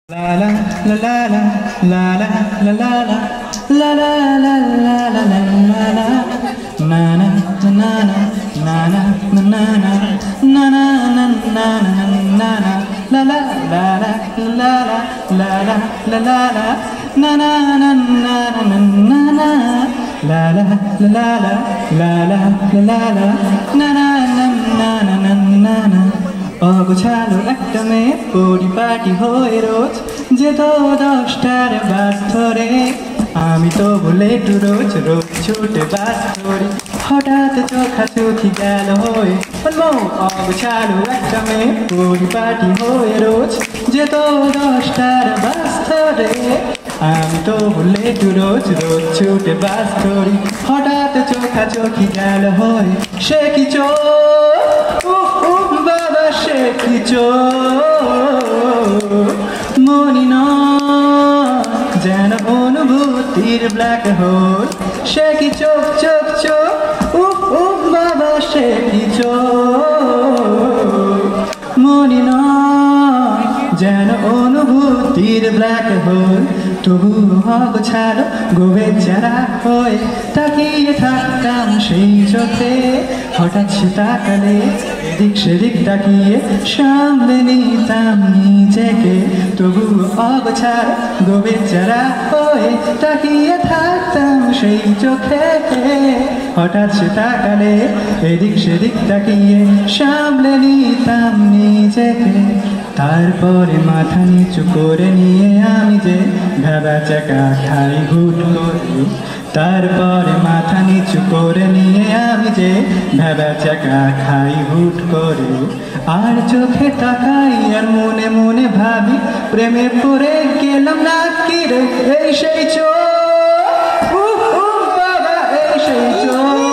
La la la la la la la la la la la la la la la la na na na na na na na na na na na na na la la la la la la la la la la na na na na na na na la la la la la la la la na na na na na na na অগোছালো একটা মেয়ে পরিপাটি হয়ে রোজ যেত 10টার বাস ধরে আমি তো বলে একটু রোজ রোজ ছুটে বাস ধরি হঠাৎ চোখাচোখি গেল হয়ে বলবো অগোছালো একটা মেয়ে পরিপাটি হয়ে রোজ যেত 10টার বাস ধরে আমি তো বলে একটু রোজ রোজ ছুটে বাস ধরি হঠাৎ চোখাচোখি গেল হয়ে সে কি সে কিছু মনি নয় যেন অনুভূতির ব্ল্যাক হোল সে কি চোখ চোখ চোখ বাবা সে কিছু মনি নয় যেন অনুভূতির ব্ল্যাক হোল তবু অগোছালো গোবেচারা হয়ে তাকিয়ে থাকতাম সেই চোখে হঠাৎ সে তাকালে এদিক সেদিক তাকিয়ে সামলে নিতাম নিজেকে তবু অগোছালো গোবেচারা হয়ে তাকিয়ে থাকতাম সেই চোখে হঠাৎ সে তাকালে এদিক সেদিক তাকিয়ে সামলে নিতাম নিজেকে তারপরে মাথা নিচু করে নিয়ে আমি যে ভেবা চাকা খাই হুট করে তারপরে মাথা নিচু করে নিয়ে আমি যে ভেবা চাকা খাই হুট করে আর চোখে তাকাই আর মনে মনে ভাবি প্রেমে পড়ে গেলাম না কি রে এই সেই চোখ বাবা এই সেই চোখ